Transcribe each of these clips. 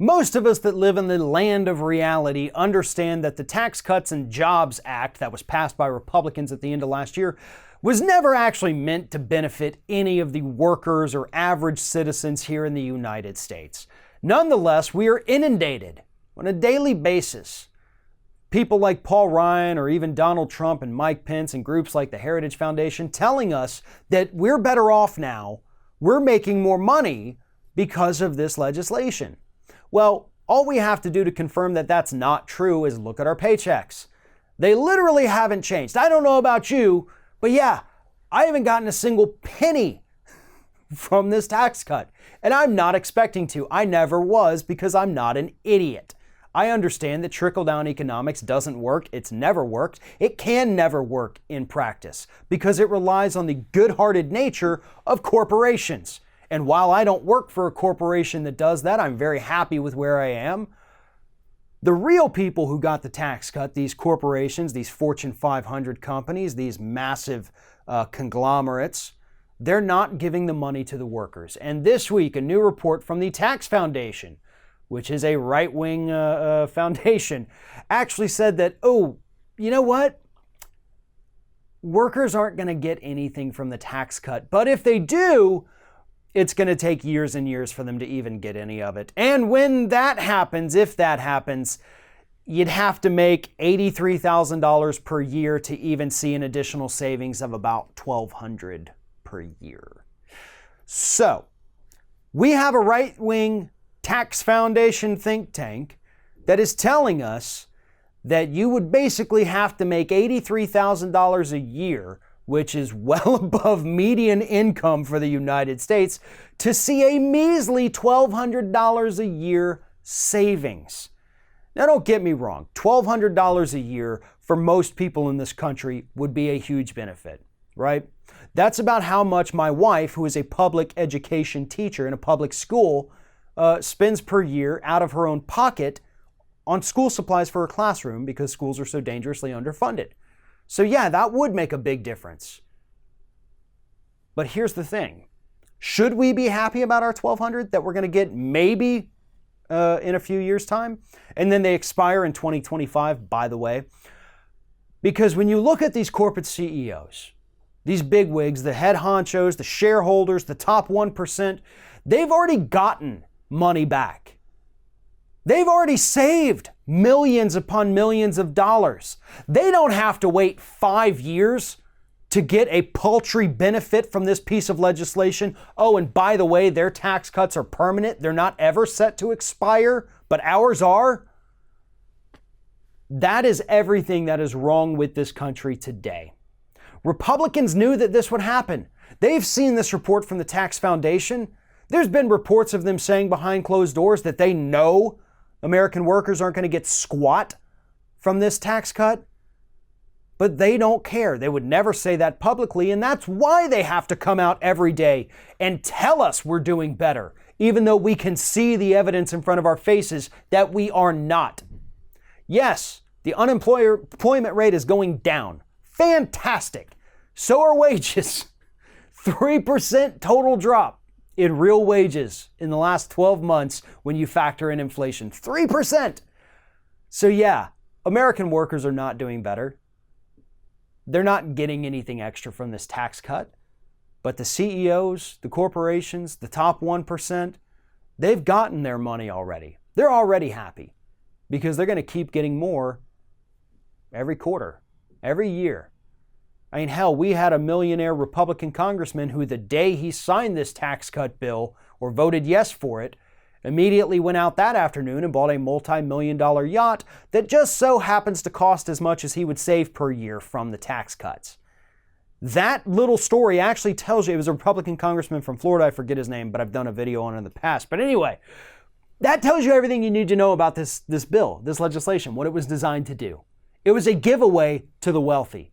Most of us that live in the land of reality understand that the Tax Cuts and Jobs Act that was passed by Republicans at the end of last year was never actually meant to benefit any of the workers or average citizens here in the United States. Nonetheless, we are inundated on a daily basis. People like Paul Ryan or even Donald Trump and Mike Pence and groups like the Heritage Foundation telling us that we're better off now, we're making more money because of this legislation. Well, all we have to do to confirm that that's not true is look at our paychecks. They literally haven't changed. I don't know about you, but yeah, I haven't gotten a single penny from this tax cut. And I'm not expecting to. I never was because I'm not an idiot. I understand that trickle-down economics doesn't work. It's never worked. It can never work in practice because it relies on the good-hearted nature of corporations. And while I don't work for a corporation that does that, I'm very happy with where I am. The real people who got the tax cut, these corporations, these Fortune 500 companies, these massive conglomerates, they're not giving the money to the workers. And this week, a new report from the Tax Foundation, which is a right-wing foundation, actually said that, oh, you know what? Workers aren't going to get anything from the tax cut. But if they do, it's going to take years and years for them to even get any of it. And when that happens, if that happens, you'd have to make $83,000 per year to even see an additional savings of about $1,200 per year. So, we have a right-wing tax foundation think tank that is telling us that you would basically have to make $83,000 a year, which is well above median income for the United States, to see a measly $1,200 a year savings. Now, don't get me wrong, $1,200 a year for most people in this country would be a huge benefit, right? That's about how much my wife, who is a public education teacher in a public school, spends per year out of her own pocket on school supplies for her classroom because schools are so dangerously underfunded. So yeah, that would make a big difference. But here's the thing. Should we be happy about our $1,200 that we're going to get maybe in a few years' time? And then they expire in 2025, by the way. Because when you look at these corporate CEOs, these bigwigs, the head honchos, the shareholders, the top 1%, they've already gotten money back. They've already saved millions upon millions of dollars. They don't have to wait 5 years to get a paltry benefit from this piece of legislation. Oh, and by the way, their tax cuts are permanent. They're not ever set to expire, but ours are. That is everything that is wrong with this country today. Republicans knew that this would happen. They've seen this report from the Tax Foundation. There's been reports of them saying behind closed doors that they know American workers aren't going to get squat from this tax cut, but they don't care. They would never say that publicly, and that's why they have to come out every day and tell us we're doing better, even though we can see the evidence in front of our faces that we are not. Yes, the unemployment rate is going down. Fantastic. So are wages. 3% total drop in real wages in the last 12 months when you factor in inflation. 3%. So yeah, American workers are not doing better. They're not getting anything extra from this tax cut. But the CEOs, the corporations, the top 1%, they've gotten their money already. They're already happy because they're going to keep getting more every quarter, every year. I mean, hell, we had a millionaire Republican congressman who the day he signed this tax cut bill or voted yes for it, immediately went out that afternoon and bought a multi-million-dollar yacht that just so happens to cost as much as he would save per year from the tax cuts. That little story actually tells you, it was a Republican congressman from Florida, I forget his name, but I've done a video on it in the past. But anyway, that tells you everything you need to know about this bill, this legislation, what it was designed to do. It was a giveaway to the wealthy.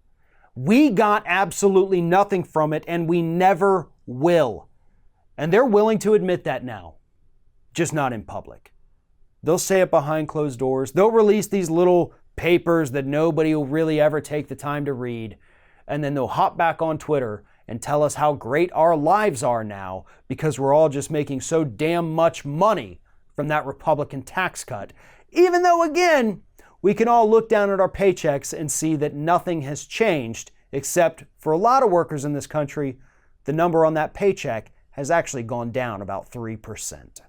We got absolutely nothing from it, and we never will. And they're willing to admit that now, just not in public. They'll say it behind closed doors. They'll release these little papers that nobody will really ever take the time to read, and then they'll hop back on Twitter and tell us how great our lives are now because we're all just making so damn much money from that Republican tax cut, even though, again, we can all look down at our paychecks and see that nothing has changed, except for a lot of workers in this country, the number on that paycheck has actually gone down about 3%.